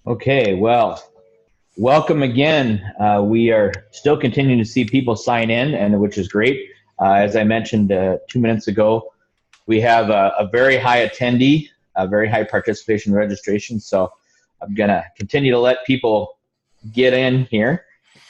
Okay, well, welcome again. We are still continuing to see people sign in, and which is great. As I mentioned 2 minutes ago, we have a very high attendee, a very high participation registration. So I'm going to continue to let people get in here.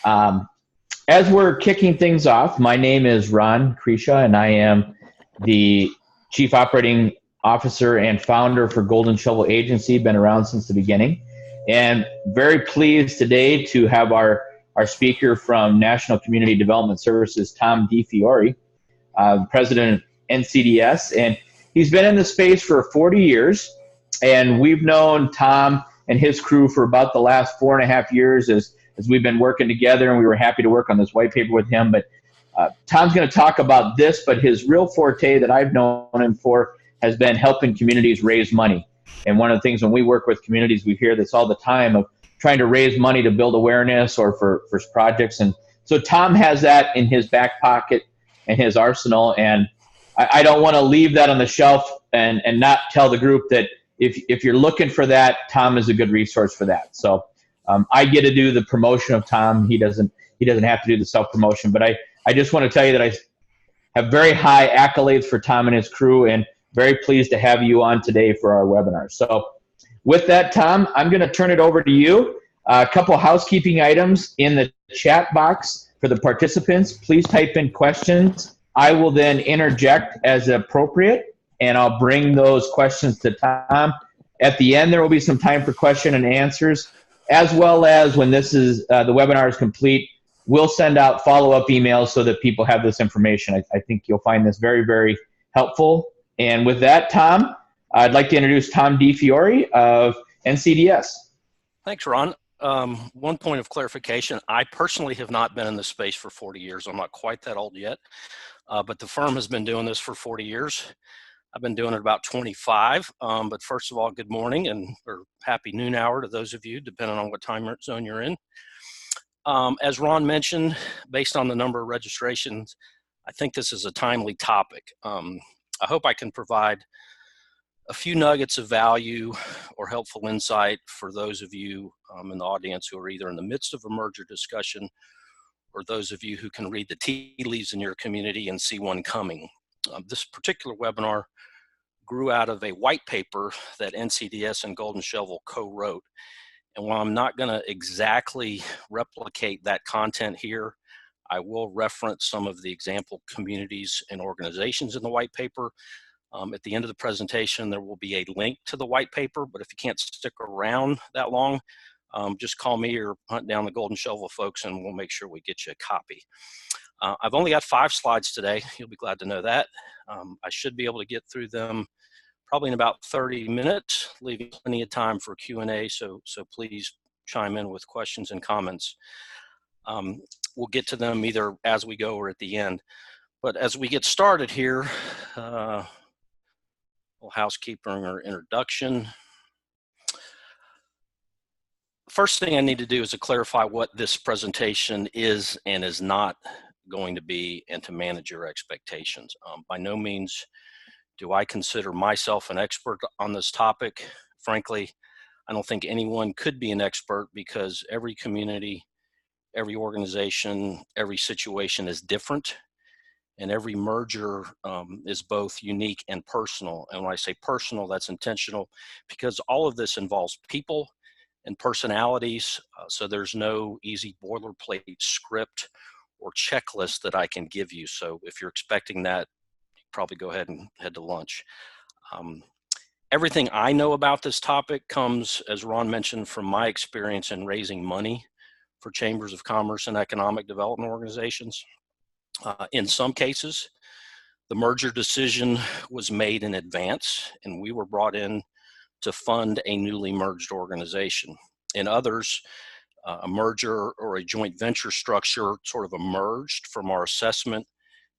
As we're kicking things off, my name is Ron Krisha, and I am the Chief Operating Officer and founder for Golden Shovel Agency. Been around since the beginning. And very pleased today to have our speaker from National Community Development Services, Tom DiFiore, president of NCDS. And he's been in the space for 40 years. And we've known Tom and his crew for about the last 4.5 years as we've been working together, and we were happy to work on this white paper with him. But Tom's going to talk about this, but his real forte that I've known him for has been helping communities raise money. And one of the things when we work with communities, we hear this all the time of trying to raise money to build awareness or for projects. And so Tom has that in his back pocket and his arsenal. And I don't want to leave that on the shelf and not tell the group that if you're looking for that, Tom is a good resource for that. So I get to do the promotion of Tom. He doesn't have to do the self-promotion. But I just want to tell you that I have very high accolades for Tom and his crew, and very pleased to have you on today for our webinar. So with that, Tom, I'm going to turn it over to you. A couple housekeeping items in the chat box for the participants. Please type in questions. I will then interject as appropriate, and I'll bring those questions to Tom. At the end, there will be some time for question and answers, as well as when this is the webinar is complete, we'll send out follow-up emails so that people have this information. I think you'll find this very, very helpful. And with that, Tom, I'd like to introduce Tom DiFiore of NCDS. Thanks, Ron. One point of clarification, I personally have not been in this space for 40 years. I'm not quite that old yet, but the firm has been doing this for 40 years. I've been doing it about 25. But first of all, good morning or happy noon hour to those of you, depending on what time zone you're in. As Ron mentioned, based on the number of registrations, I think this is a timely topic. I hope I can provide a few nuggets of value or helpful insight for those of you in the audience who are either in the midst of a merger discussion or those of you who can read the tea leaves in your community and see one coming. This particular webinar grew out of a white paper that NCDS and Golden Shovel co-wrote. And while I'm not going to exactly replicate that content here, I will reference some of the example communities and organizations in the white paper. At the end of the presentation, there will be a link to the white paper, but if you can't stick around that long, just call me or hunt down the Golden Shovel folks and we'll make sure we get you a copy. I've only got 5 slides today. You'll be glad to know that. I should be able to get through them probably in about 30 minutes, leaving plenty of time for Q&A, so please chime in with questions and comments. We'll get to them either as we go or at the end. But as we get started here, a little housekeeping or introduction. First thing I need to do is to clarify what this presentation is and is not going to be, and to manage your expectations. By no means do I consider myself an expert on this topic. Frankly, I don't think anyone could be an expert because every community, every organization, every situation is different, and every merger is both unique and personal. And when I say personal, that's intentional because all of this involves people and personalities, so there's no easy boilerplate script or checklist that I can give you. So if you're expecting that, probably go ahead and head to lunch. Everything I know about this topic comes, as Ron mentioned, from my experience in raising money for chambers of commerce and economic development organizations. In some cases, the merger decision was made in advance and we were brought in to fund a newly merged organization. In others, a merger or a joint venture structure sort of emerged from our assessment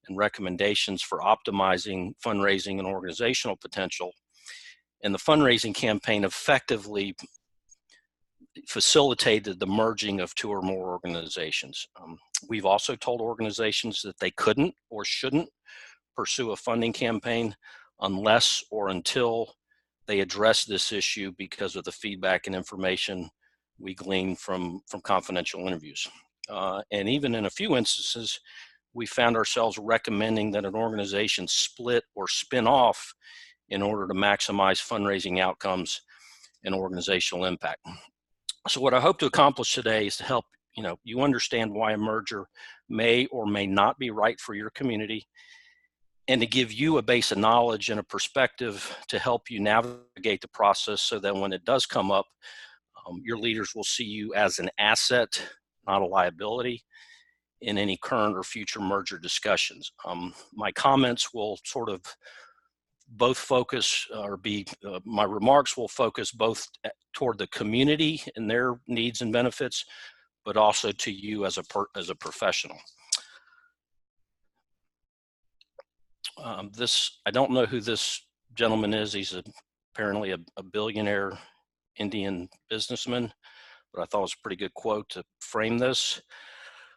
and recommendations for optimizing fundraising and organizational potential. And the fundraising campaign effectively facilitated the merging of 2 or more organizations. We've also told organizations that they couldn't or shouldn't pursue a funding campaign unless or until they address this issue because of the feedback and information we glean from confidential interviews. And even in a few instances, we found ourselves recommending that an organization split or spin off in order to maximize fundraising outcomes and organizational impact. So what I hope to accomplish today is to help you understand why a merger may or may not be right for your community, and to give you a base of knowledge and a perspective to help you navigate the process so that when it does come up, your leaders will see you as an asset, not a liability, in any current or future merger discussions. My comments will sort of both focus my remarks will focus both toward the community and their needs and benefits, but also to you as a professional. I don't know who this gentleman is. He's apparently a billionaire Indian businessman, but I thought it was a pretty good quote to frame this.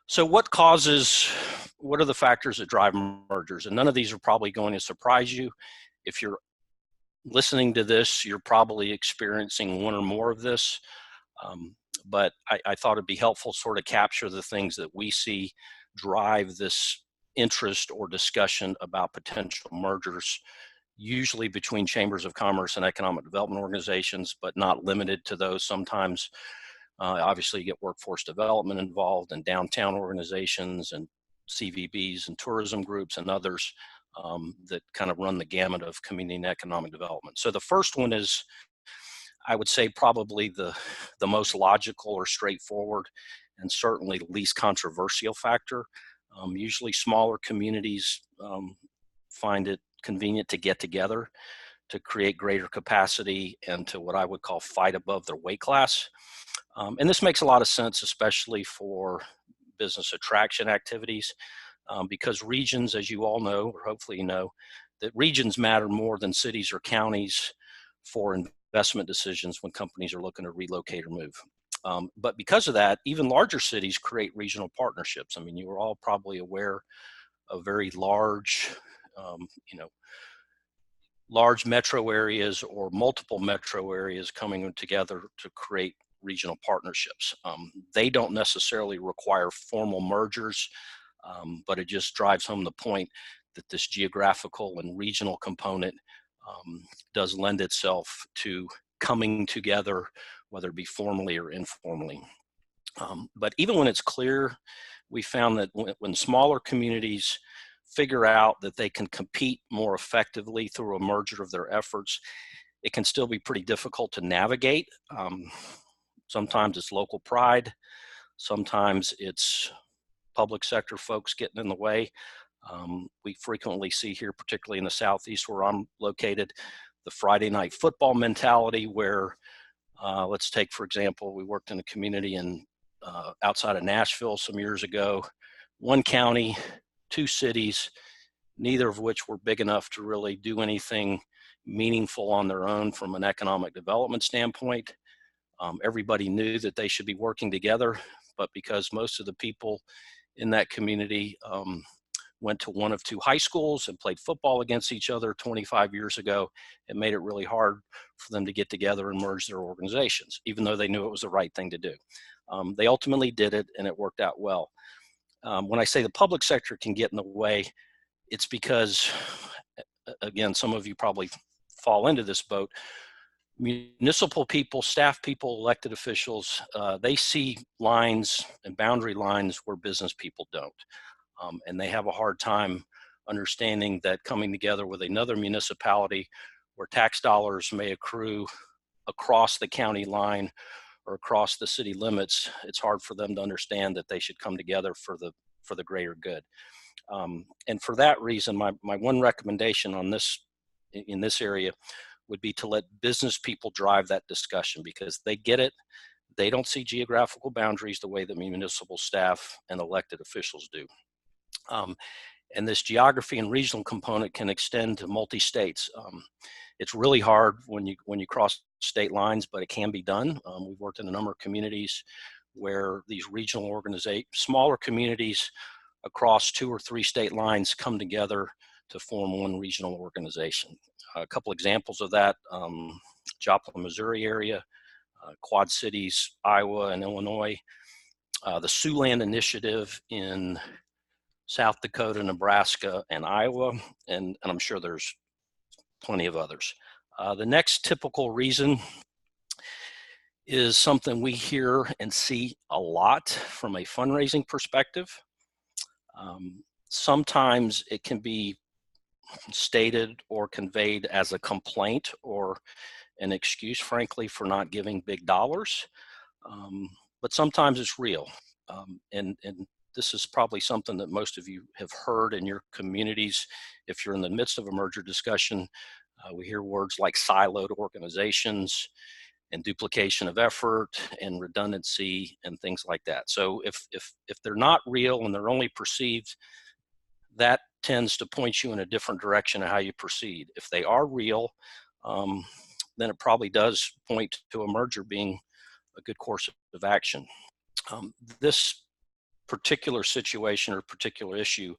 So what are the factors that drive mergers? And none of these are probably going to surprise you. If you're listening to this, you're probably experiencing one or more of this. But I thought it'd be helpful to sort of capture the things that we see drive this interest or discussion about potential mergers, usually between chambers of commerce and economic development organizations, but not limited to those. Sometimes, obviously, you get workforce development involved, and downtown organizations and CVBs and tourism groups and others that kind of run the gamut of community and economic development. So the first one is, I would say, probably the most logical or straightforward and certainly least controversial factor. Usually smaller communities find it convenient to get together to create greater capacity and to what I would call fight above their weight class. And this makes a lot of sense, especially for business attraction activities, because regions, as you all know, or hopefully you know, that regions matter more than cities or counties for investment decisions when companies are looking to relocate or move. But because of that, even larger cities create regional partnerships. I mean, you are all probably aware of very large, large metro areas or multiple metro areas coming together to create regional partnerships. They don't necessarily require formal mergers, but it just drives home the point that this geographical and regional component does lend itself to coming together, whether it be formally or informally. But even when it's clear, we found that when smaller communities figure out that they can compete more effectively through a merger of their efforts, it can still be pretty difficult to navigate. Sometimes it's local pride. Sometimes it's public sector folks getting in the way. We frequently see here, particularly in the Southeast where I'm located, the Friday night football mentality where, let's take, for example, we worked in a community outside of Nashville some years ago, one county, two cities, neither of which were big enough to really do anything meaningful on their own from an economic development standpoint. Everybody knew that they should be working together, but because most of the people in that community went to one of two high schools and played football against each other 25 years ago, it made it really hard for them to get together and merge their organizations, even though they knew it was the right thing to do. They ultimately did it, and it worked out well. When I say the public sector can get in the way, it's because, again, some of you probably fall into this boat. Municipal people, staff people, elected officials, they see lines and boundary lines where business people don't. And they have a hard time understanding that coming together with another municipality where tax dollars may accrue across the county line or across the city limits, it's hard for them to understand that they should come together for the greater good. And for that reason, my one recommendation on this in this area would be to let business people drive that discussion, because they get it. They don't see geographical boundaries the way that municipal staff and elected officials do. And this geography and regional component can extend to multi-states. It's really hard when you cross state lines, but it can be done. We've worked in a number of communities where these regional organizations, smaller communities across 2 or 3 state lines come together to form one regional organization. A couple examples of that, Joplin, Missouri area, Quad Cities, Iowa and Illinois, the Siouxland Initiative in South Dakota, Nebraska, and Iowa, and I'm sure there's plenty of others. The next typical reason is something we hear and see a lot from a fundraising perspective. Sometimes it can be stated or conveyed as a complaint or an excuse, frankly, for not giving big dollars. But sometimes it's real. And this is probably something that most of you have heard in your communities. If you're in the midst of a merger discussion, we hear words like siloed organizations and duplication of effort and redundancy and things like that. So if they're not real and they're only perceived, that tends to point you in a different direction of how you proceed. If they are real, then it probably does point to a merger being a good course of action. This particular situation or particular issue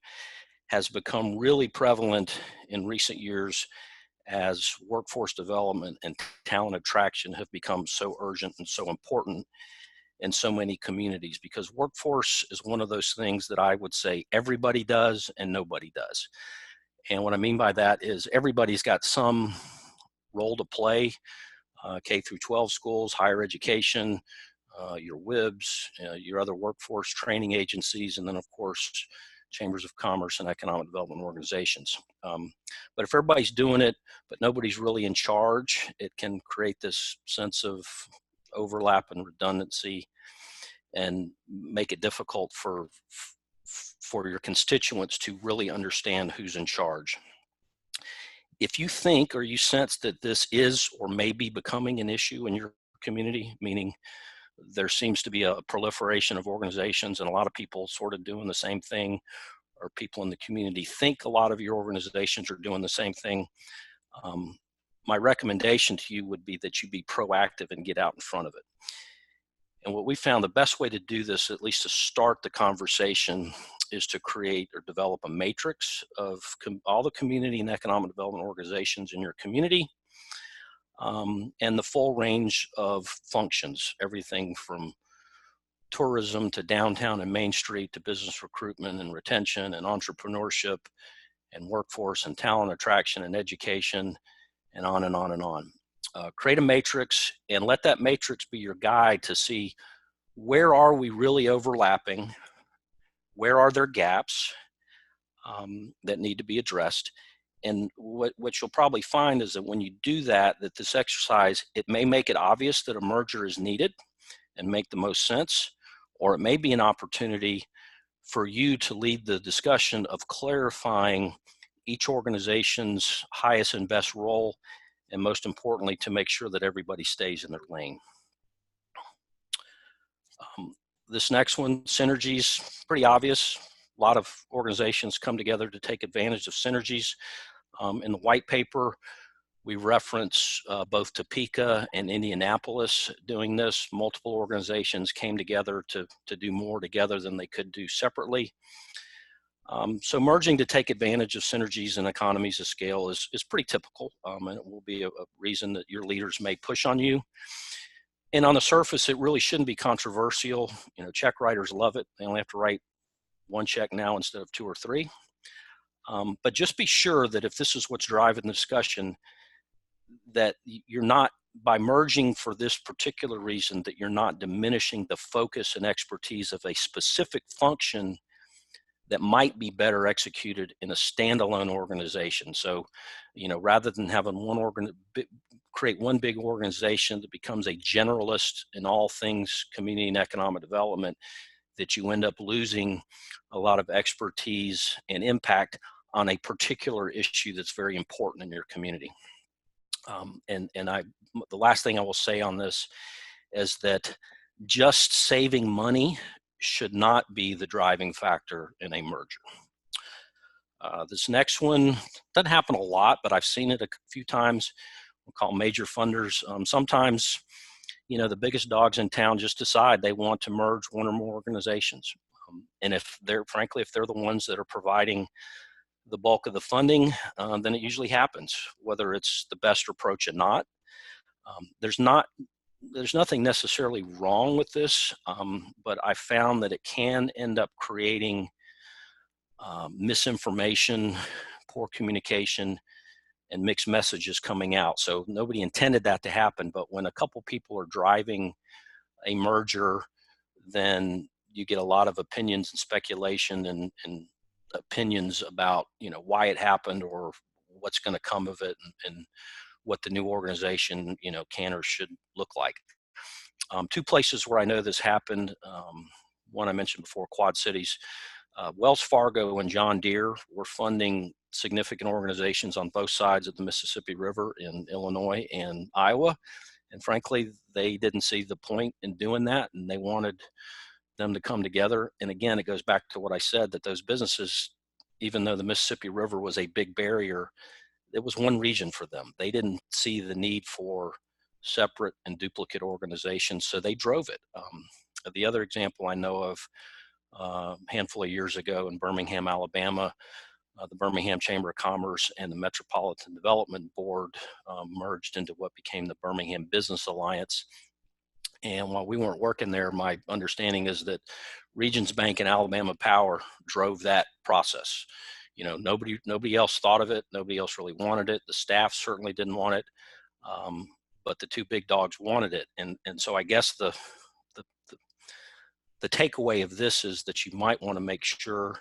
has become really prevalent in recent years as workforce development and talent attraction have become so urgent and so important in so many communities, because workforce is one of those things that I would say everybody does and nobody does. And what I mean by that is everybody's got some role to play, K through 12 schools, higher education, your WIBs, your other workforce training agencies, and then of course, chambers of commerce and economic development organizations. But if everybody's doing it, but nobody's really in charge, it can create this sense of overlap and redundancy and make it difficult for your constituents to really understand who's in charge. If you think or you sense that this is or may be becoming an issue in your community, meaning there seems to be a proliferation of organizations and a lot of people sort of doing the same thing, or people in the community think a lot of your organizations are doing the same thing, my recommendation to you would be that you be proactive and get out in front of it. And what we found the best way to do this, at least to start the conversation, is to create or develop a matrix of all the community and economic development organizations in your community, and the full range of functions, everything from tourism to downtown and Main Street to business recruitment and retention and entrepreneurship and workforce and talent attraction and education, and on and on and on. Create a matrix and let that matrix be your guide to see where are we really overlapping, where are there gaps that need to be addressed. And what you'll probably find is that when you do that, that this exercise, it may make it obvious that a merger is needed and make the most sense, or it may be an opportunity for you to lead the discussion of clarifying each organization's highest and best role, and most importantly, to make sure that everybody stays in their lane. This next one, synergies, pretty obvious. A lot of organizations come together to take advantage of synergies. In the white paper, we reference both Topeka and Indianapolis doing this. Multiple organizations came together to do more together than they could do separately. So merging to take advantage of synergies and economies of scale is pretty typical, and it will be a reason that your leaders may push on you. And on the surface, it really shouldn't be controversial. You know, check writers love it. They only have to write one check now instead of 2 or 3. But just be sure that if this is what's driving the discussion, that you're not, by merging for this particular reason, that you're not diminishing the focus and expertise of a specific function that might be better executed in a standalone organization. So, you know, rather than having create one big organization that becomes a generalist in all things community and economic development, that you end up losing a lot of expertise and impact on a particular issue that's very important in your community. The last thing I will say on this is that just saving money should not be the driving factor in a merger. This next one doesn't happen a lot, but I've seen it a few times. We'll call major funders. Sometimes, you know, the biggest dogs in town just decide they want to merge one or more organizations. And if they're, frankly, if they're the ones that are providing the bulk of the funding, then it usually happens, whether it's the best approach or not. There's not there's nothing necessarily wrong with this, but I found that it can end up creating misinformation, poor communication, and mixed messages coming out. So nobody intended that to happen, but when a couple people are driving a merger, then you get a lot of opinions and speculation and opinions about, you know, why it happened or what's going to come of it, and what the new organization, you know, can or should look like. Two places where I know this happened. One I mentioned before, Quad Cities. Wells Fargo and John Deere were funding significant organizations on both sides of the Mississippi River in Illinois and Iowa. And frankly, they didn't see the point in doing that, and they wanted them to come together. And again, it goes back to what I said, that those businesses, even though the Mississippi River was a big barrier, it was one region for them. They didn't see the need for separate and duplicate organizations, so they drove it. The other example I know of, a handful of years ago in Birmingham, Alabama, the Birmingham Chamber of Commerce and the Metropolitan Development Board merged into what became the Birmingham Business Alliance. And while we weren't working there, my understanding is that Regions Bank and Alabama Power drove that process. You know, nobody else thought of it. Nobody else really wanted it. The staff certainly didn't want it, but the two big dogs wanted it. And so I guess the takeaway of this is that you might want to make sure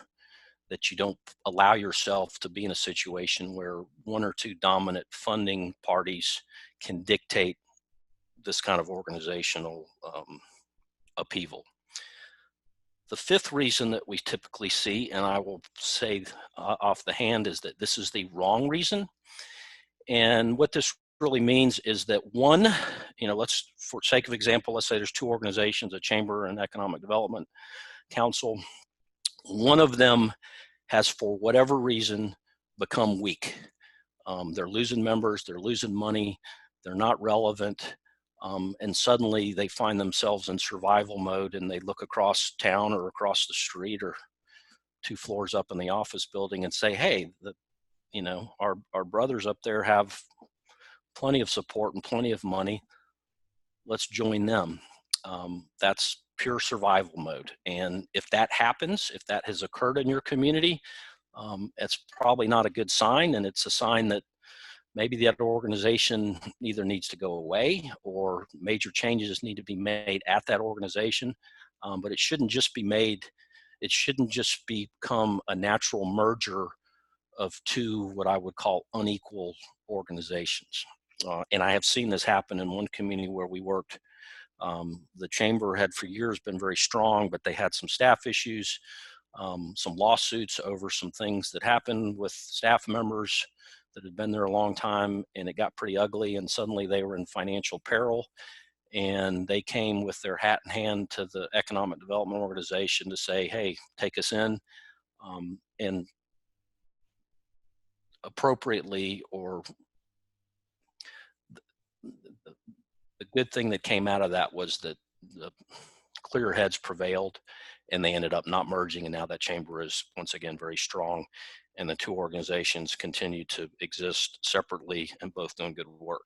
that you don't allow yourself to be in a situation where one or two dominant funding parties can dictate this kind of organizational upheaval. The fifth reason that we typically see, and I will say off the hand, is that this is the wrong reason. And what this really means is that one, you know, let's, for sake of example, let's say there's two organizations, a chamber and economic development council. One of them has, for whatever reason, become weak. They're losing members, they're losing money, they're not relevant, and suddenly they find themselves in survival mode, and they look across town or across the street or two floors up in the office building and say, hey, you know, our brothers up there have plenty of support and plenty of money. Let's join them. That's pure survival mode. And if that happens, if that has occurred in your community, it's probably not a good sign. And it's a sign that maybe that organization either needs to go away or major changes need to be made at that organization. But it shouldn't just be made, it shouldn't just become a natural merger of two, what I would call unequal organizations. And I have seen this happen in one community where we worked. The chamber had for years been very strong, but they had some staff issues, some lawsuits over some things that happened with staff members that had been there a long time, and it got pretty ugly, and suddenly they were in financial peril, and they came with their hat in hand to the economic development organization to say, hey, take us in. And appropriately, or the good thing that came out of that was that the clear heads prevailed, and they ended up not merging, and now that chamber is once again very strong, and the two organizations continue to exist separately and both doing good work.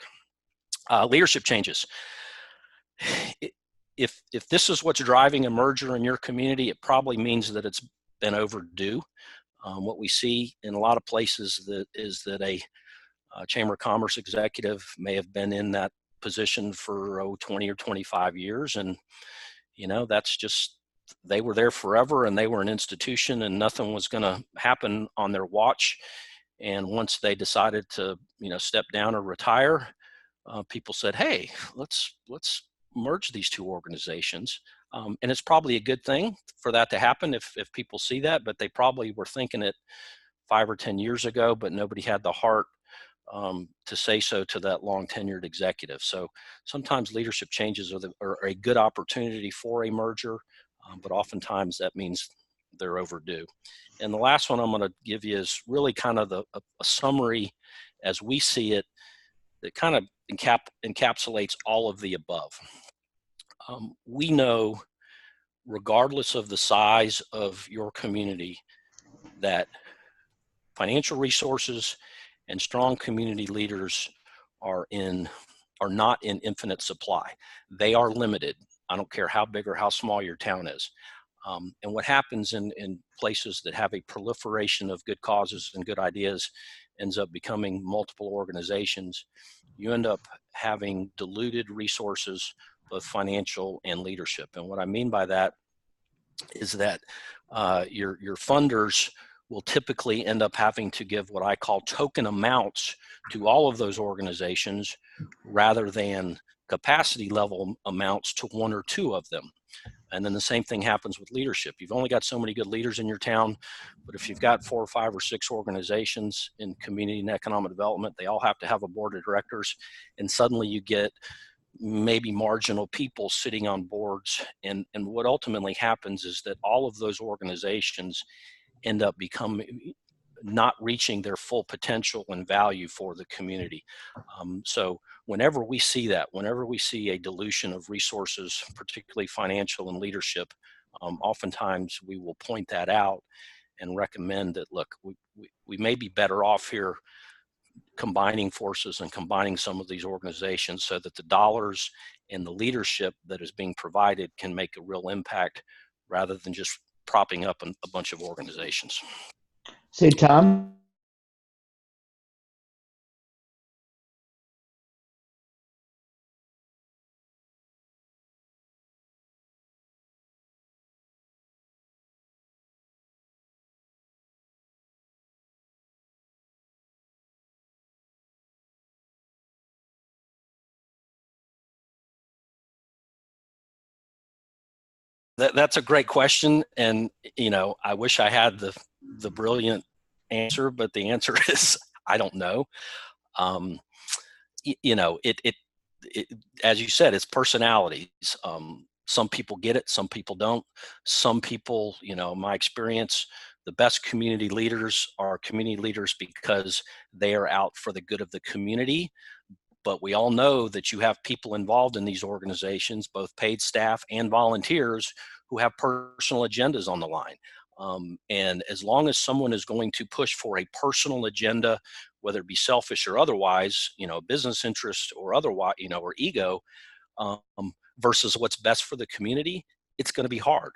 Leadership changes. If this is what's driving a merger in your community, it probably means that it's been overdue. What we see in a lot of places is that a Chamber of Commerce executive may have been in that position for 20 or 25 years, and you know, that's just, they were there forever, and they were an institution, and nothing was going to happen on their watch. And once they decided to, you know, step down or retire, people said, hey, let's merge these two organizations. And it's probably a good thing for that to happen if people see that, but they probably were thinking it 5 or 10 years ago, but nobody had the heart to say so to that long tenured executive. So sometimes leadership changes are a good opportunity for a merger, but oftentimes that means they're overdue. And the last one I'm going to give you is really kind of a summary as we see it, that kind of encapsulates all of the above. We know, regardless of the size of your community, that financial resources and strong community leaders are in are not in infinite supply. They are limited. I don't care how big or how small your town is. And what happens in places that have a proliferation of good causes and good ideas ends up becoming multiple organizations. You end up having diluted resources, both financial and leadership. And what I mean by that is that your funders will typically end up having to give what I call token amounts to all of those organizations rather than capacity level amounts to one or two of them. And then the same thing happens with leadership. You've only got so many good leaders in your town, but if you've got 4 or 5 or 6 organizations in community and economic development, they all have to have a board of directors, and suddenly you get maybe marginal people sitting on boards. And what ultimately happens is that all of those organizations end up becoming not reaching their full potential and value for the community. So whenever we see that, whenever we see a dilution of resources, particularly financial and leadership, oftentimes we will point that out and recommend that, look, we may be better off here combining forces and combining some of these organizations so that the dollars and the leadership that is being provided can make a real impact rather than just propping up a bunch of organizations. Say, Tom. That's a great question, and I wish I had the brilliant answer, but the answer is I don't know. It as you said, it's personalities. Some people get it, some people don't. Some people, my experience, the best community leaders are community leaders because they are out for the good of the community. But we all know that you have people involved in these organizations, both paid staff and volunteers, who have personal agendas on the line. And as long as someone is going to push for a personal agenda, whether it be selfish or otherwise, business interest or otherwise, or ego, versus what's best for the community, it's going to be hard.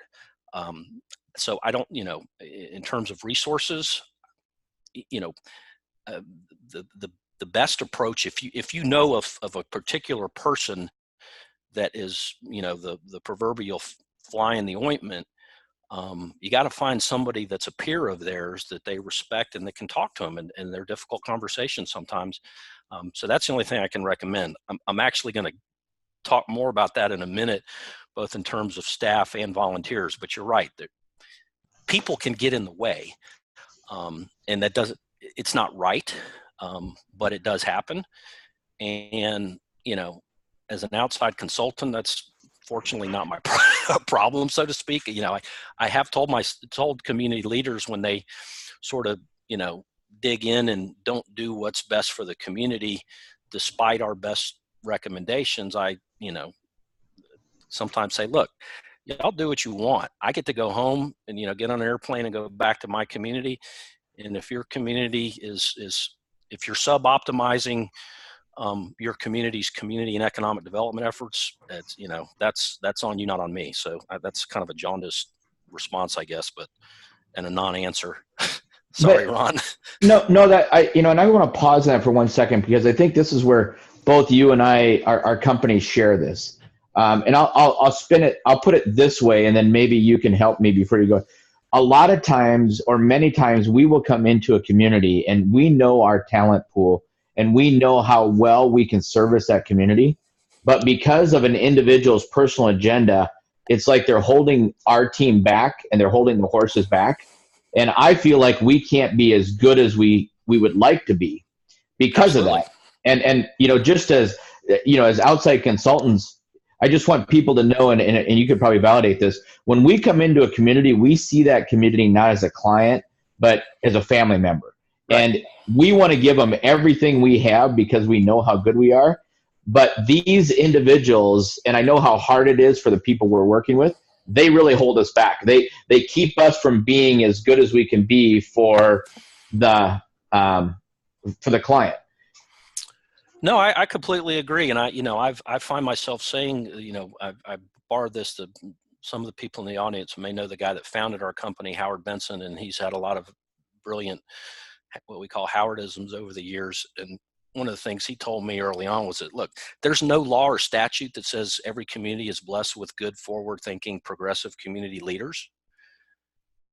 So I don't, in terms of resources, the best approach, if you know of a particular person that is, the proverbial fly in the ointment, you got to find somebody that's a peer of theirs that they respect and that can talk to them, and they're difficult conversations sometimes. So that's the only thing I can recommend. I'm actually going to talk more about that in a minute, both in terms of staff and volunteers, but you're right, that people can get in the way, and it's not right. But it does happen. And, as an outside consultant, that's fortunately not my problem, so to speak. I have told community leaders when they sort of, dig in and don't do what's best for the community, despite our best recommendations, I, sometimes say, look, y'all do what you want. I get to go home and, get on an airplane and go back to my community. And if your community if you're sub-optimizing your community's community and economic development efforts, that's on you, not on me. So that's kind of a jaundiced response, I guess, and a non-answer. Sorry, Ron. No, and I want to pause that for 1 second, because I think this is where both you and our companies share this. And I'll spin it. I'll put it this way, and then maybe you can help me before you go. A lot of times, or many times, we will come into a community and we know our talent pool and we know how well we can service that community. But because of an individual's personal agenda, it's like they're holding our team back and they're holding the horses back. And I feel like we can't be as good as we would like to be because Absolutely. of that. And just as outside consultants, I just want people to know, and you could probably validate this, when we come into a community, we see that community not as a client, but as a family member. Right. And we want to give them everything we have because we know how good we are. But these individuals, and I know how hard it is for the people we're working with, they really hold us back. They keep us from being as good as we can be for the client. No, I completely agree. And I find myself saying, I borrowed this to some of the people in the audience may know the guy that founded our company, Howard Benson, and he's had a lot of brilliant, what we call Howardisms over the years. And one of the things he told me early on was that, look, there's no law or statute that says every community is blessed with good, forward-thinking, progressive community leaders.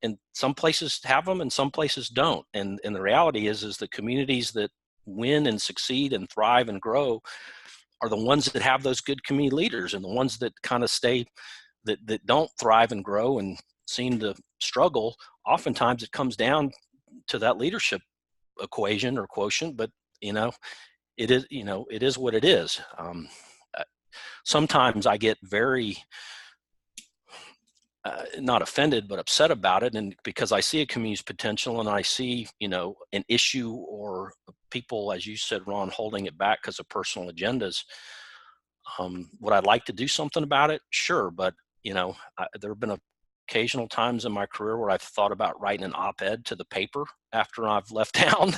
And some places have them and some places don't. And the reality is the communities that win and succeed and thrive and grow are the ones that have those good community leaders, and the ones that kind of stay, that don't thrive and grow and seem to struggle. Oftentimes it comes down to that leadership equation or quotient, but it is what it is. Sometimes I get very not offended, but upset about it. And because I see a community's potential and I see, an issue or people, as you said, Ron, holding it back because of personal agendas. Would I like to do something about it? Sure. But, there have been occasional times in my career where I've thought about writing an op-ed to the paper after I've left town,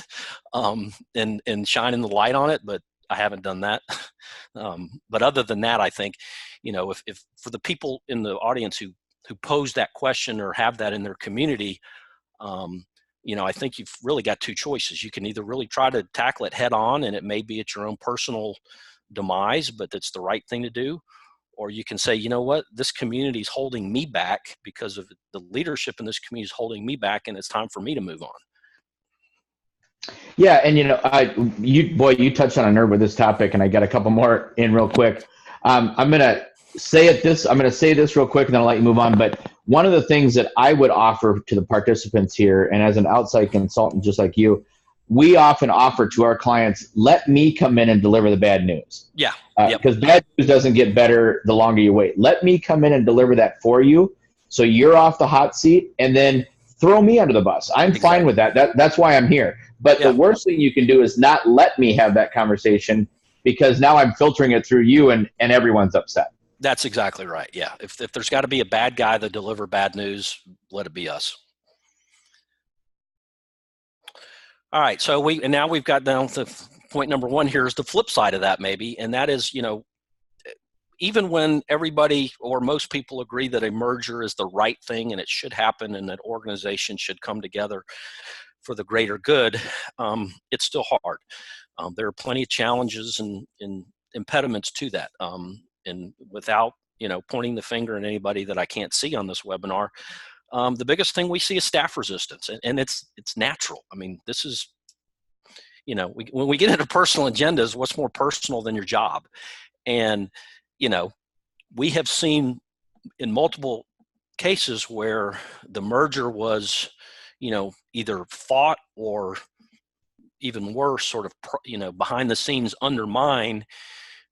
and shining the light on it, but I haven't done that. But other than that, I think, if for the people in the audience who pose that question or have that in their community, I think you've really got two choices. You can either really try to tackle it head on, and it may be at your own personal demise, but that's the right thing to do. Or you can say, you know what, this community is holding me back because of the leadership in this community is holding me back, and it's time for me to move on. Yeah, and you touched on a nerve with this topic, and I got a couple more in real quick. I'm gonna say this real quick, and then I'll let you move on. But one of the things that I would offer to the participants here, and as an outside consultant just like you, we often offer to our clients, let me come in and deliver the bad news. Yeah. Because bad news doesn't get better the longer you wait. Let me come in and deliver that for you, so you're off the hot seat, and then throw me under the bus. I'm fine with that. That's why I'm here. But the worst thing you can do is not let me have that conversation, because now I'm filtering it through you, and everyone's upset. That's exactly right. Yeah. If there's got to be a bad guy that deliver bad news, let it be us. All right. So now we've got down to point number one here is the flip side of that, maybe. And that is, even when everybody or most people agree that a merger is the right thing and it should happen and that organizations should come together for the greater good, it's still hard. There are plenty of challenges and impediments to that. And without, pointing the finger at anybody that I can't see on this webinar, the biggest thing we see is staff resistance, and it's natural. I mean, this is, when we get into personal agendas, what's more personal than your job? And, we have seen in multiple cases where the merger was, either fought or even worse, sort of, behind the scenes undermined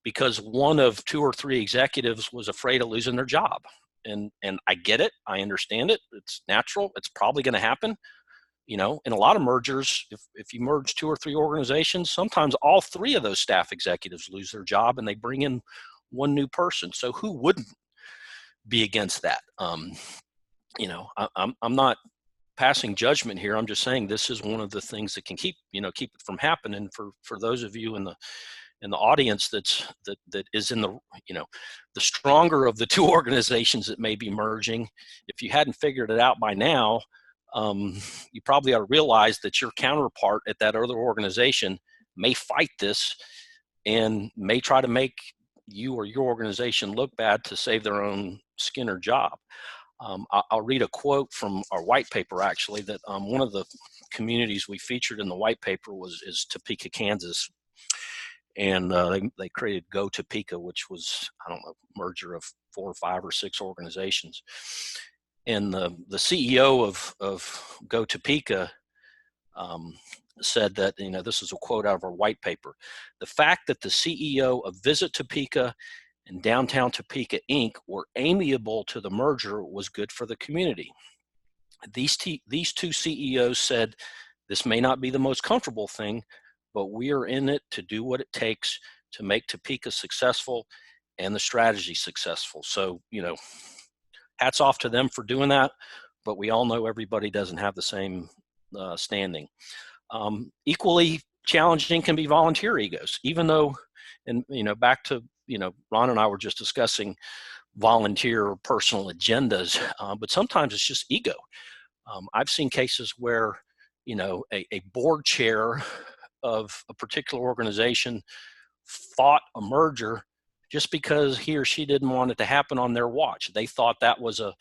because one of two or three executives was afraid of losing their job. And I get it. I understand it. It's natural. It's probably going to happen. In a lot of mergers, if you merge two or three organizations, sometimes all three of those staff executives lose their job and they bring in one new person. So who wouldn't be against that? I'm not passing judgment here. I'm just saying this is one of the things that can keep it from happening. For those of you in the audience that is in the the stronger of the two organizations that may be merging, if you hadn't figured it out by now, you probably ought to realize that your counterpart at that other organization may fight this and may try to make you or your organization look bad to save their own skin or job. I'll read a quote from our white paper, actually, that one of the communities we featured in the white paper is Topeka, Kansas. And they created Go Topeka, which was, I don't know, merger of 4 or 5 or 6 organizations. And the CEO of Go Topeka said that, this is a quote out of our white paper: the fact that the CEO of Visit Topeka and Downtown Topeka Inc. were amiable to the merger was good for the community. These two CEOs said, this may not be the most comfortable thing, but we are in it to do what it takes to make Topeka successful and the strategy successful. So, hats off to them for doing that, but we all know everybody doesn't have the same standing. Equally challenging can be volunteer egos, even though, and back to, Ron and I were just discussing volunteer or personal agendas, but sometimes it's just ego. I've seen cases where, a board chair of a particular organization fought a merger just because he or she didn't want it to happen on their watch. They thought that was a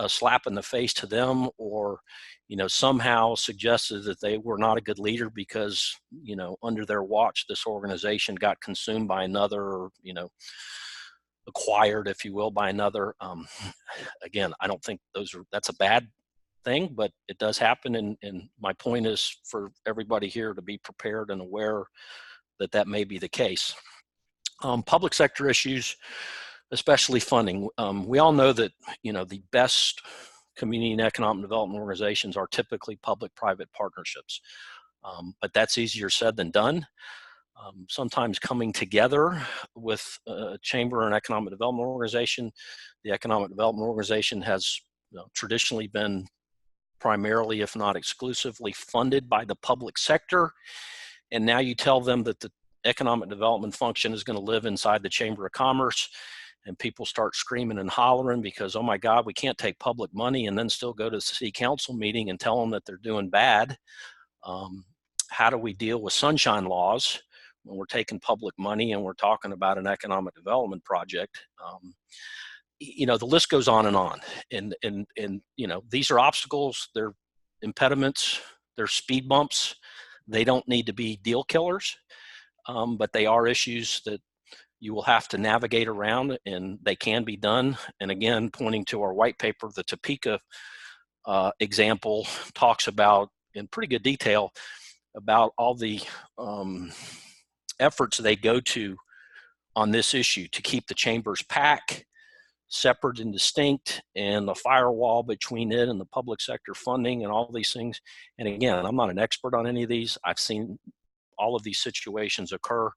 slap in the face to them, or somehow suggested that they were not a good leader because under their watch this organization got consumed by another, or acquired, if you will, by another. Again, I don't think that's a bad thing, but it does happen, and my point is for everybody here to be prepared and aware that that may be the case. Public sector issues, especially funding. We all know that the best community and economic development organizations are typically public-private partnerships, but that's easier said than done. Sometimes coming together with a chamber and economic development organization, the economic development organization has traditionally been primarily, if not exclusively, funded by the public sector, and now you tell them that the economic development function is going to live inside the Chamber of Commerce, and people start screaming and hollering because, oh my God, we can't take public money and then still go to the city council meeting and tell them that they're doing bad. How do we deal with sunshine laws when we're taking public money and we're talking about an economic development project? The list goes on, and these are obstacles, they're impediments, they're speed bumps. They don't need to be deal killers, but they are issues that you will have to navigate around, and they can be done. And again, pointing to our white paper, the Topeka example talks about in pretty good detail about all the efforts they go to on this issue to keep the chamber's PAC separate and distinct, and the firewall between it and the public sector funding and all these things. And again, I'm not an expert on any of these. I've seen all of these situations occur,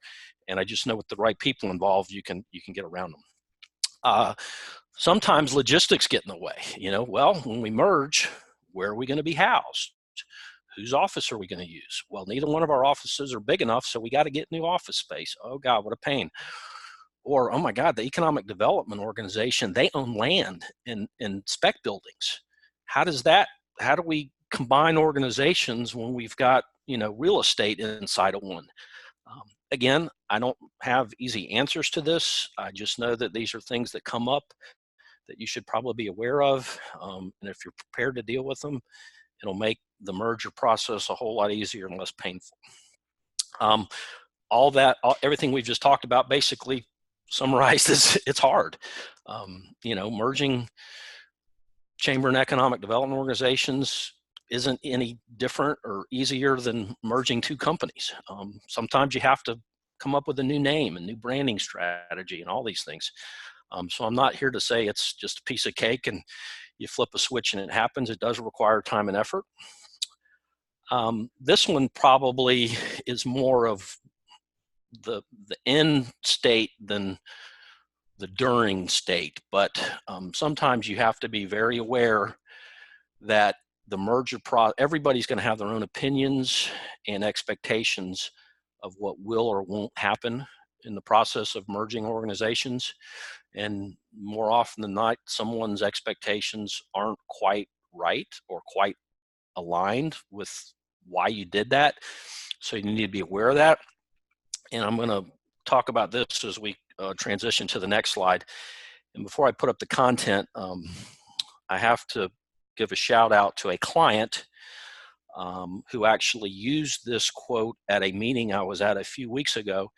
and I just know with the right people involved, you can get around them. Sometimes logistics get in the way. Well, when we merge, where are we going to be housed? Whose office are we going to use? Well, neither one of our offices are big enough, so we got to get new office space. Oh God, what a pain. Or, oh my God, the economic development organization, they own land and spec buildings. How do we combine organizations when we've got, real estate inside of one? Again, I don't have easy answers to this. I just know that these are things that come up that you should probably be aware of. And if you're prepared to deal with them, it'll make the merger process a whole lot easier and less painful. Everything we've just talked about basically summarized is it's hard. Merging chamber and economic development organizations isn't any different or easier than merging two companies. Sometimes you have to come up with a new name and new branding strategy and all these things. So I'm not here to say it's just a piece of cake and you flip a switch and it happens. It does require time and effort. This one probably is more of the end state than the during state, but sometimes you have to be very aware that the merger everybody's going to have their own opinions and expectations of what will or won't happen in the process of merging organizations. And more often than not, someone's expectations aren't quite right or quite aligned with why you did that. So you need to be aware of that. And I'm going to talk about this as we transition to the next slide. And before I put up the content, I have to give a shout out to a client who actually used this quote at a meeting I was at a few weeks ago.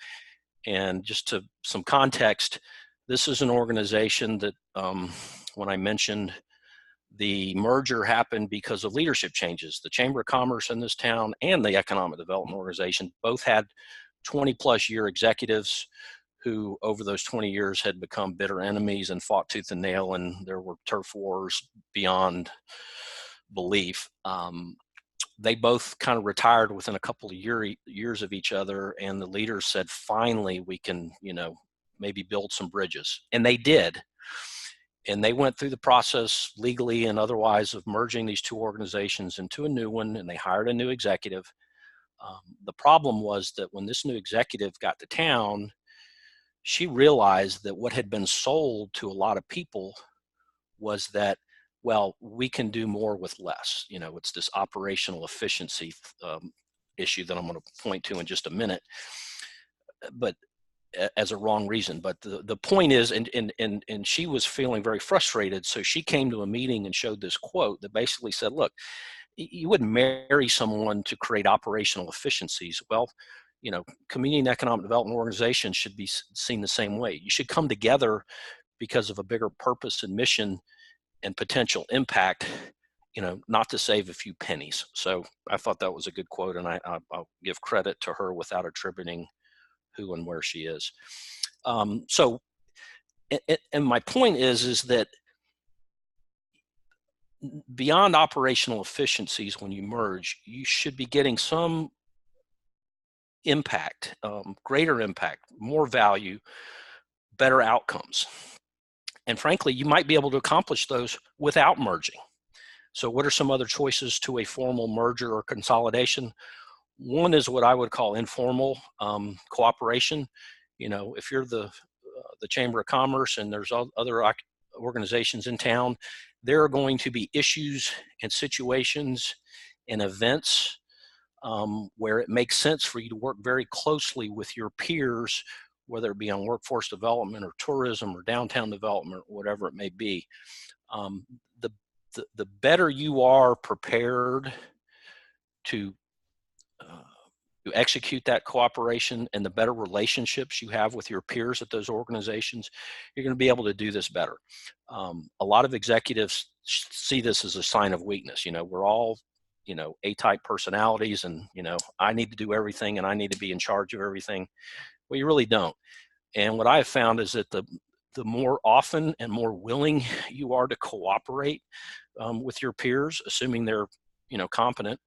And just to some context, this is an organization that when I mentioned the merger happened because of leadership changes. The Chamber of Commerce in this town and the Economic Development Organization both had 20+ year executives who over those 20 years had become bitter enemies and fought tooth and nail, and there were turf wars beyond belief. They both kind of retired within a couple of years of each other, and the leaders said, finally, we can, maybe build some bridges. And they did. And they went through the process legally and otherwise of merging these two organizations into a new one, and they hired a new executive. The problem was that when this new executive got to town, she realized that what had been sold to a lot of people was that, well, we can do more with less. You know, it's this operational efficiency issue that I'm going to point to in just a minute, but as a wrong reason. But the point is, and she was feeling very frustrated. So she came to a meeting and showed this quote that basically said, look, you wouldn't marry someone to create operational efficiencies. Well, you know, community and economic development organizations should be seen the same way. You should come together because of a bigger purpose and mission and potential impact, you know, not to save a few pennies. So I thought that was a good quote, and I'll give credit to her without attributing who and where she is. So, and my point is that beyond operational efficiencies, when you merge, you should be getting some impact, greater impact, more value, better outcomes. And frankly, you might be able to accomplish those without merging. So what are some other choices to a formal merger or consolidation? One is what I would call informal cooperation. You know, if you're the Chamber of Commerce and there's other organizations in town, there are going to be issues and situations and events where it makes sense for you to work very closely with your peers, whether it be on workforce development or tourism or downtown development, whatever it may be. The better you are prepared to execute that cooperation and the better relationships you have with your peers at those organizations, you're going to be able to do this better. A lot of executives see this as a sign of weakness. You know, we're all, you know, A-type personalities, and, you know, I need to do everything and I need to be in charge of everything. Well, you really don't. And what I have found is that the more often and more willing you are to cooperate with your peers, assuming they're, you know, competent,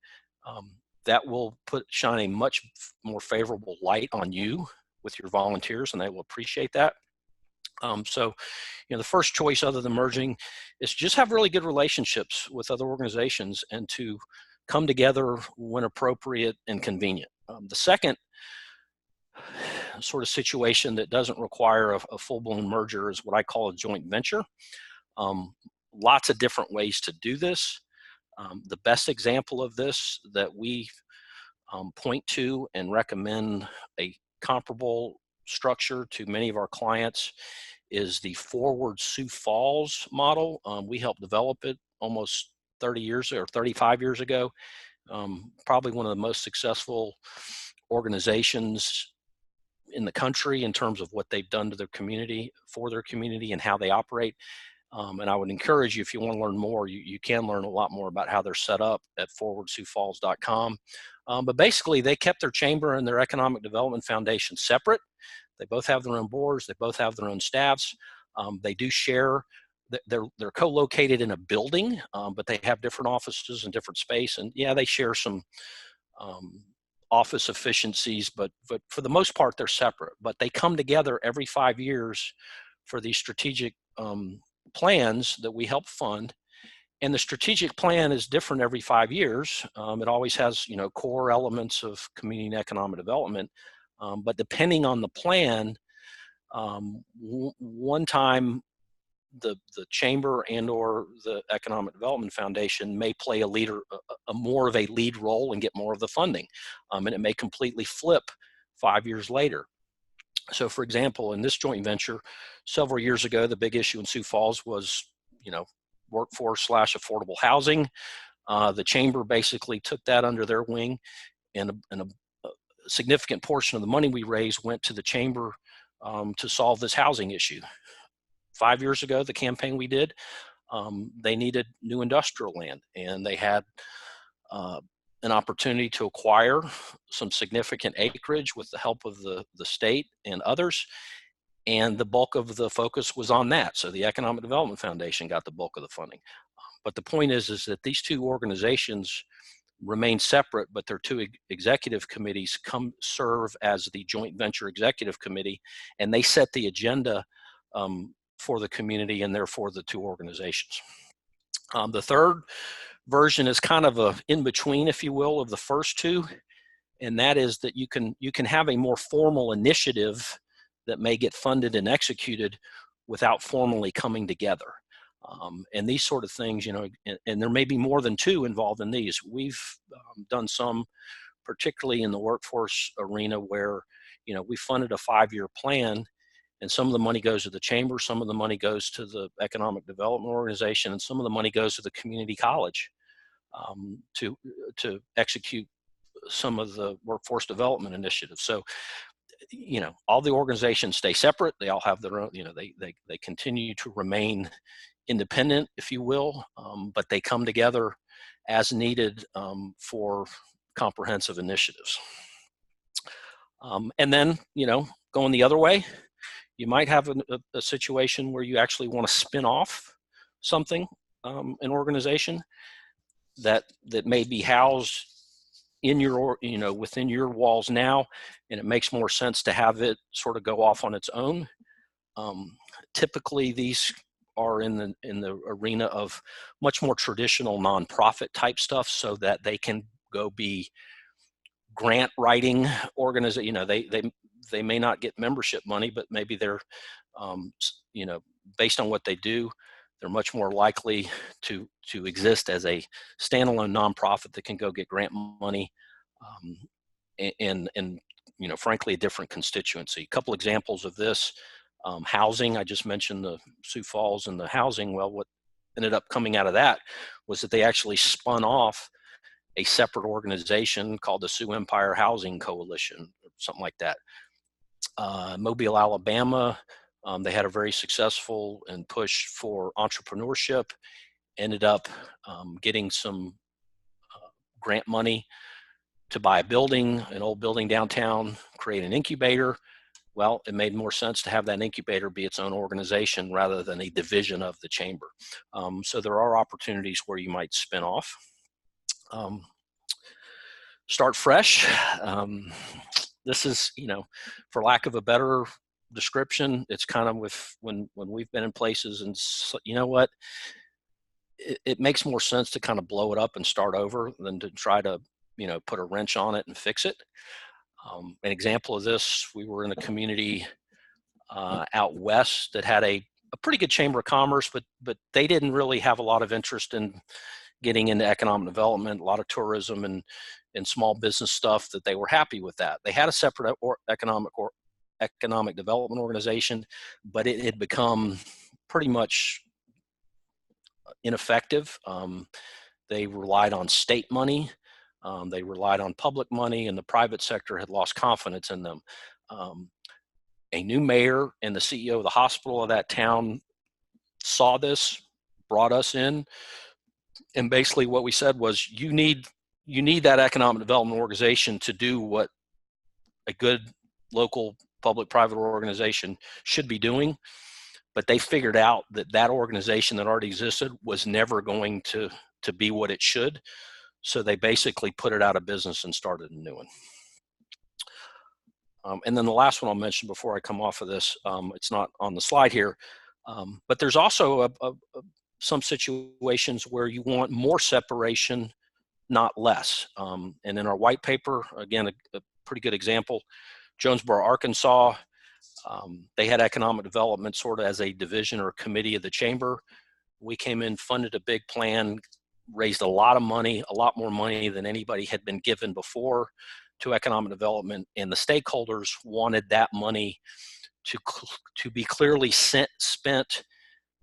that will shine a much more favorable light on you with your volunteers, and they will appreciate that. So, you know, the first choice other than merging is just have really good relationships with other organizations and to come together when appropriate and convenient. The second sort of situation that doesn't require a full-blown merger is what I call a joint venture. Lots of different ways to do this. The best example of this that we point to and recommend a comparable structure to many of our clients is the Forward Sioux Falls model. We helped develop it almost 30 years or 35 years ago. Probably one of the most successful organizations in the country in terms of what they've done to their community, for their community, and how they operate. And I would encourage you, if you want to learn more, you can learn a lot more about how they're set up at forwardsiouxfalls.com. But basically, they kept their chamber and their economic development foundation separate. They both have their own boards. They both have their own staffs. They do share. They're co-located in a building, but they have different offices and different space. And yeah, they share some office efficiencies, but for the most part, they're separate. But they come together every 5 years for these strategic plans that we help fund. And the strategic plan is different every 5 years. It always has, you know, core elements of community and economic development. But depending on the plan, one time the chamber and or the Economic Development Foundation may play a more of a lead role and get more of the funding. And it may completely flip 5 years later. So for example, in this joint venture, several years ago, the big issue in Sioux Falls was, you know, workforce / affordable housing. The chamber basically took that under their wing, and a significant portion of the money we raised went to the chamber to solve this housing issue. 5 years ago, the campaign we did, they needed new industrial land, and they had an opportunity to acquire some significant acreage with the help of the state and others. And the bulk of the focus was on that. So the Economic Development Foundation got the bulk of the funding. But the point is that these two organizations remain separate, but their two executive committees serve as the joint venture executive committee, and they set the agenda for the community and therefore the two organizations. The third version is kind of a in between, if you will, of the first two. and that is that you can have a more formal initiative that may get funded and executed without formally coming together. And these sort of things, you know, and there may be more than two involved in these. We've done some, particularly in the workforce arena, where, you know, we funded a 5-year plan, and some of the money goes to the chamber, some of the money goes to the economic development organization, and some of the money goes to the community college to execute some of the workforce development initiatives. So, you know, all the organizations stay separate. They all have their own, you know, they continue to remain independent, if you will, but they come together as needed for comprehensive initiatives. And then, you know, going the other way, you might have a situation where you actually want to spin off something, an organization that may be housed in your, you know, within your walls now, and it makes more sense to have it sort of go off on its own. Typically, these are in the arena of much more traditional nonprofit type stuff, so that they can go be grant writing organization. You know, they may not get membership money, but maybe they're, you know, based on what they do, they're much more likely to exist as a standalone nonprofit that can go get grant money, and you know, frankly, a different constituency. A couple examples of this: housing. I just mentioned the Sioux Falls and the housing. Well, what ended up coming out of that was that they actually spun off a separate organization called the Sioux Empire Housing Coalition, or something like that. Mobile, Alabama, they had a very successful and push for entrepreneurship, ended up getting some grant money to buy a building, an old building downtown, create an incubator. Well, it made more sense to have that incubator be its own organization rather than a division of the chamber. So there are opportunities where you might spin off. Start fresh. This is, you know, for lack of a better description, it's kind of with when we've been in places and, you know what, it makes more sense to kind of blow it up and start over than to try to, you know, put a wrench on it and fix it. An example of this, we were in a community out west that had a pretty good chamber of commerce, but they didn't really have a lot of interest in getting into economic development, a lot of tourism and small business stuff, that they were happy with that. They had a separate economic development organization, but it had become pretty much ineffective. They relied on state money. They relied on public money, and the private sector had lost confidence in them. A new mayor and the CEO of the hospital of that town saw this, brought us in, and basically what we said was, you need that economic development organization to do what a good local public-private organization should be doing. But they figured out that organization that already existed was never going to be what it should. So they basically put it out of business and started a new one. And then the last one I'll mention before I come off of this, it's not on the slide here, but there's also some situations where you want more separation, not less. And in our white paper, again, a pretty good example, Jonesboro, Arkansas, they had economic development sort of as a division or committee of the chamber. We came in, funded a big plan, raised a lot of money, a lot more money than anybody had been given before to economic development, and the stakeholders wanted that money to be clearly spent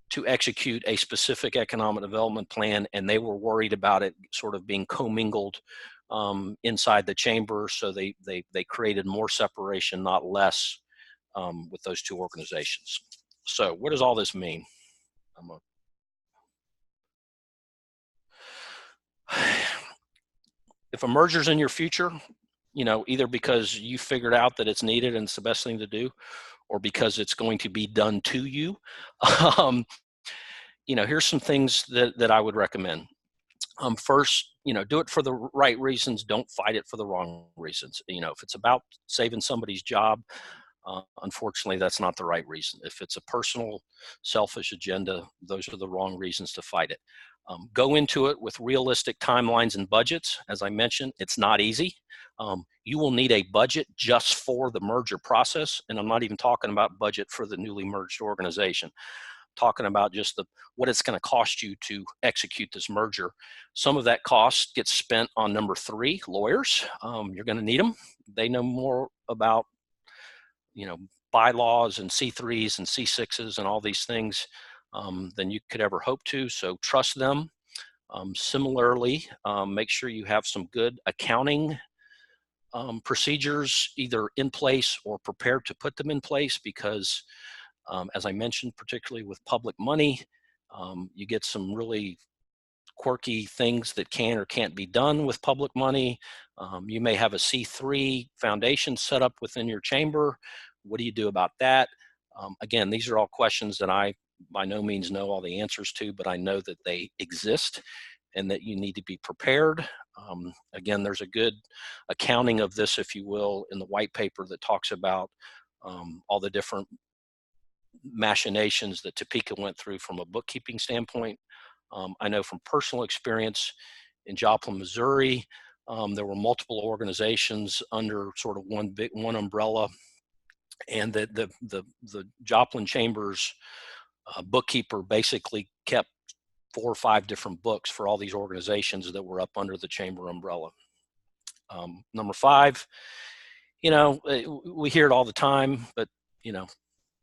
to execute a specific economic development plan, and they were worried about it sort of being commingled inside the chamber, so they created more separation, not less, with those two organizations. So what does all this mean? If a merger's in your future, you know, either because you figured out that it's needed and it's the best thing to do, or because it's going to be done to you, you know, here's some things that I would recommend. First, you know, do it for the right reasons. Don't fight it for the wrong reasons. You know, if it's about saving somebody's job, Unfortunately, that's not the right reason. If it's a personal, selfish agenda, those are the wrong reasons to fight it. Go into it with realistic timelines and budgets. As I mentioned, it's not easy. You will need a budget just for the merger process, and I'm not even talking about budget for the newly merged organization. I'm talking about just what it's going to cost you to execute this merger. Some of that cost gets spent on number 3, lawyers. You're going to need them. They know more about bylaws and C3s and C6s and all these things than you could ever hope to. So trust them. Similarly, make sure you have some good accounting procedures either in place or prepared to put them in place, because as I mentioned, particularly with public money, you get some really quirky things that can or can't be done with public money. You may have a C3 foundation set up within your chamber. What do you do about that? Again, these are all questions that I by no means know all the answers to, but I know that they exist and that you need to be prepared. Again, there's a good accounting of this, if you will, in the white paper that talks about all the different machinations that Topeka went through from a bookkeeping standpoint. I know from personal experience in Joplin, Missouri, there were multiple organizations under sort of one umbrella, and the Joplin Chamber's bookkeeper basically kept 4 or 5 different books for all these organizations that were up under the chamber umbrella. Number 5, we hear it all the time, but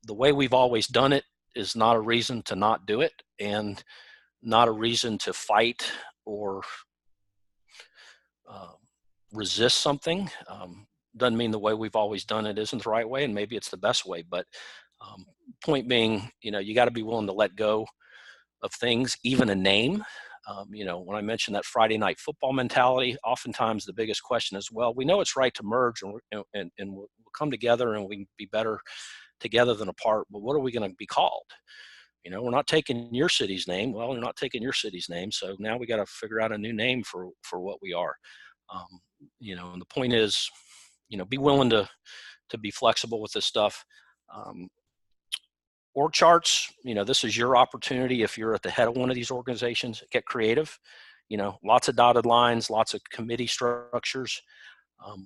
the way we've always done it is not a reason to not do it, and not a reason to fight or resist something. Doesn't mean the way we've always done it isn't the right way, and maybe it's the best way, but point being, you got to be willing to let go of things, even a name. When I mentioned that Friday night football mentality, oftentimes the biggest question is, well, we know it's right to merge and we'll come together and we can be better together than apart, but what are we going to be called? We're not taking your city's name. Well, we're not taking your city's name. So now we got to figure out a new name for what we are. And the point is, be willing to be flexible with this stuff. Org charts, this is your opportunity. If you're at the head of one of these organizations, get creative. Lots of dotted lines, lots of committee structures.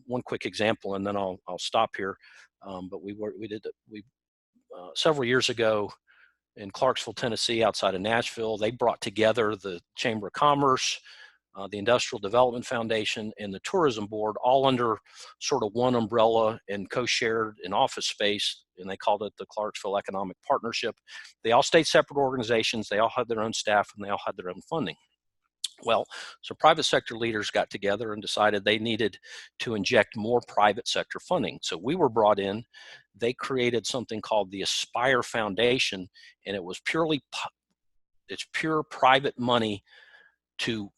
One quick example, and then I'll stop here. But we several years ago in Clarksville, Tennessee, outside of Nashville, they brought together the Chamber of Commerce, the Industrial Development Foundation, and the Tourism Board, all under sort of one umbrella and co-shared an office space, and they called it the Clarksville Economic Partnership. They all stayed separate organizations, they all had their own staff, and they all had their own funding. Well, so private sector leaders got together and decided they needed to inject more private sector funding. So we were brought in. They created something called the Aspire Foundation, and it was it's pure private money to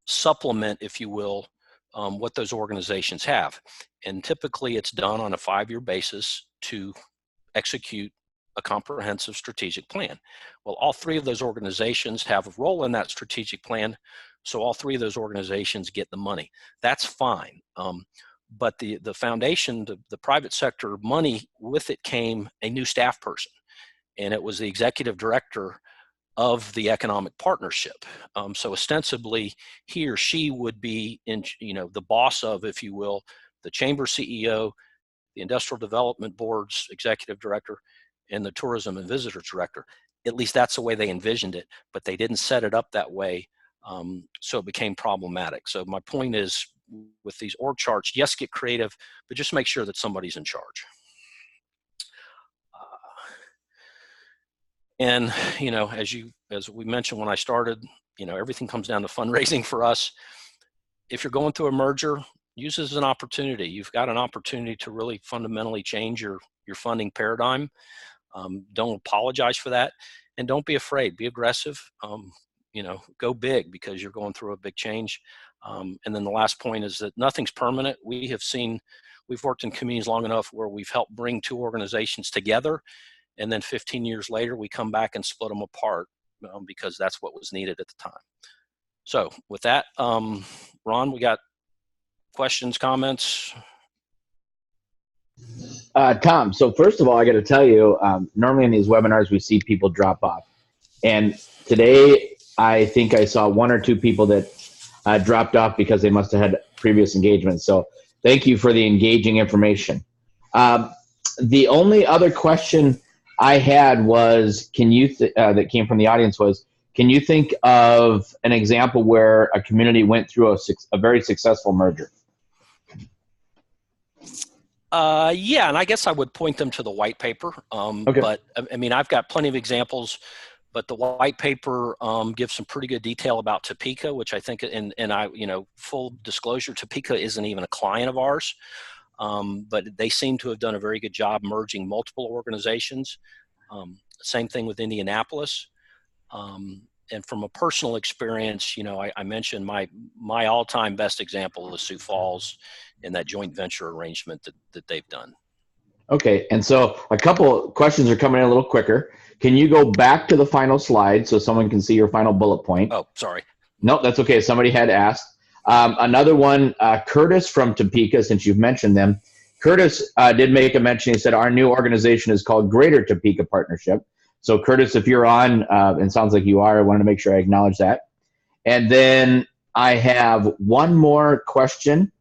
supplement, if you will, what those organizations have. And typically it's done on a 5-year basis to execute a comprehensive strategic plan. Well, all 3 of those organizations have a role in that strategic plan, so all 3 of those organizations get the money. That's fine. But the foundation, the private sector money, with it came a new staff person, and it was the executive director of the economic partnership. So ostensibly, he or she would be the boss of, if you will, the chamber CEO, the Industrial Development Board's executive director, and the Tourism and Visitors Director. At least that's the way they envisioned it, but they didn't set it up that way, so it became problematic. So my point is, with these org charts, yes, get creative, but just make sure that somebody's in charge. And as we mentioned when I started, everything comes down to fundraising for us. If you're going through a merger, use it as an opportunity. You've got an opportunity to really fundamentally change your funding paradigm. Don't apologize for that, and don't be afraid. Be aggressive. Go big, because you're going through a big change. And then the last point is that nothing's permanent. We've worked in communities long enough where we've helped bring 2 organizations together, and then 15 years later we come back and split them apart because that's what was needed at the time. So with that, Ron, we got questions, comments? Tom, so first of all, I got to tell you, normally in these webinars, we see people drop off. And today, I think I saw one or two people that dropped off because they must have had previous engagements. So thank you for the engaging information. The only other question I had was, that came from the audience was, can you think of an example where a community went through a very successful merger? Yeah, and I guess I would point them to the white paper. Okay. But I mean, I've got plenty of examples, but the white paper gives some pretty good detail about Topeka, which I think, and I, full disclosure, Topeka isn't even a client of ours, but they seem to have done a very good job merging multiple organizations. Same thing with Indianapolis. And from a personal experience, I mentioned my all-time best example is Sioux Falls in that joint venture arrangement that they've done. Okay, and so a couple questions are coming in a little quicker. Can you go back to the final slide so someone can see your final bullet point? Oh, sorry. No, that's okay. Somebody had asked. Another one, Curtis from Topeka, since you've mentioned them. Curtis did make a mention. He said, our new organization is called Greater Topeka Partnership. So Curtis, if you're on, and sounds like you are, I wanted to make sure I acknowledge that. And then I have one more question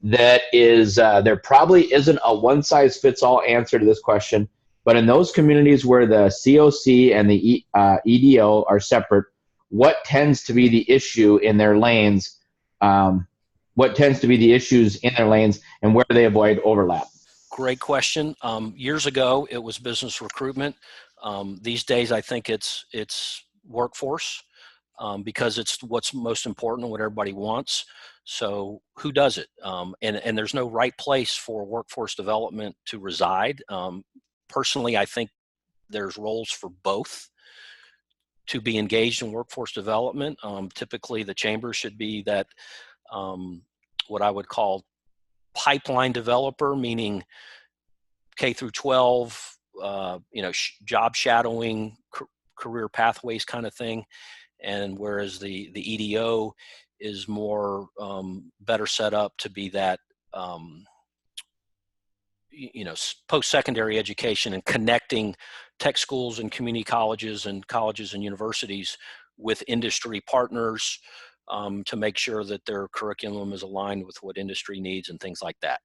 that is, there probably isn't a one-size-fits-all answer to this question, but in those communities where the COC and the EDO are separate, what tends to be the issue in their lanes? What tends to be the issues in their lanes, and where do they avoid overlap? Great question. Years ago, it was business recruitment. These days, I think it's workforce because it's what's most important and what everybody wants. So who does it? And there's no right place for workforce development to reside. Personally, I think there's roles for both to be engaged in workforce development. Typically, the chamber should be that what I would call pipeline developer, meaning K through 12, job shadowing, career pathways kind of thing. And whereas the EDO is more better set up to be that, post-secondary education and connecting tech schools and community colleges and universities with industry partners to make sure that their curriculum is aligned with what industry needs and things like that.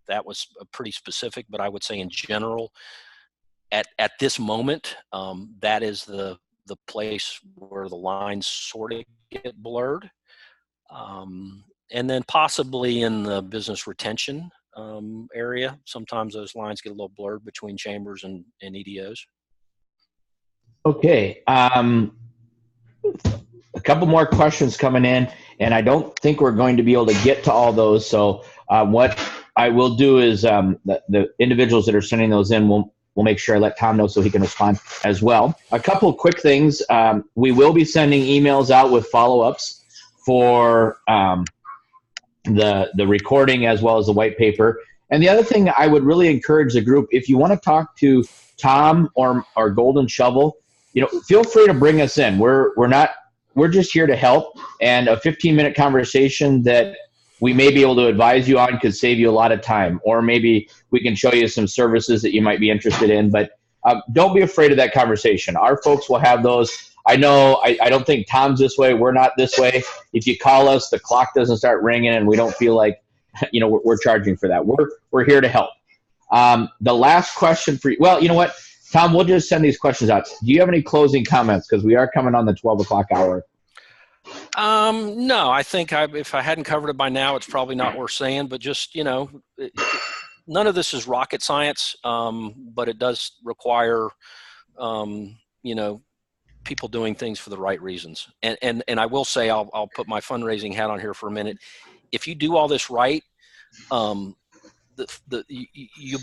That was pretty specific, but I would say in general, at this moment, that is the place where the lines sort of get blurred. And then possibly in the business retention area, sometimes those lines get a little blurred between chambers and EDOs. Okay. A couple more questions coming in, and I don't think we're going to be able to get to all those. So what I will do is the individuals that are sending those in will make sure I let Tom know so he can respond as well. A couple of quick things. We will be sending emails out with follow-ups for the recording as well as the white paper. And the other thing I would really encourage the group, if you want to talk to Tom or Golden Shovel, feel free to bring us in. We're just here to help, and a 15-minute conversation that we may be able to advise you on could save you a lot of time, or maybe we can show you some services that you might be interested in. But don't be afraid of that conversation. Our folks will have those. I know I don't think Tom's this way. We're not this way. If you call us, the clock doesn't start ringing, and we don't feel like we're charging for that. We're here to help. The last question for you. Well, you know what, Tom, we'll just send these questions out. Do you have any closing comments? Because we are coming on the 12 o'clock hour. No, I think if I hadn't covered it by now, it's probably not worth saying, but just, none of this is rocket science, but it does require, people doing things for the right reasons. And I will say, I'll put my fundraising hat on here for a minute. If you do all this right, you'll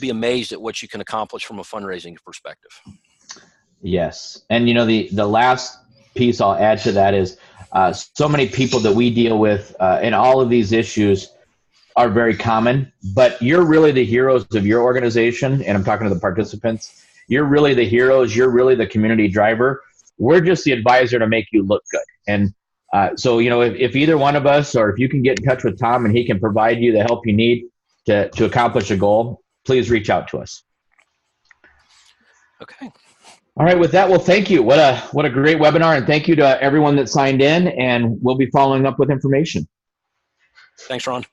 be amazed at what you can accomplish from a fundraising perspective. Yes. And, the last piece I'll add to that is so many people that we deal with in all of these issues are very common, but you're really the heroes of your organization. And I'm talking to the participants. You're really the heroes. You're really the community driver. We're just the advisor to make you look good. And so, if either one of us, or if you can get in touch with Tom and he can provide you the help you need, to accomplish a goal, please reach out to us. Okay. All right, with that, well, thank you. What a great webinar, and thank you to everyone that signed in, and we'll be following up with information. Thanks, Ron.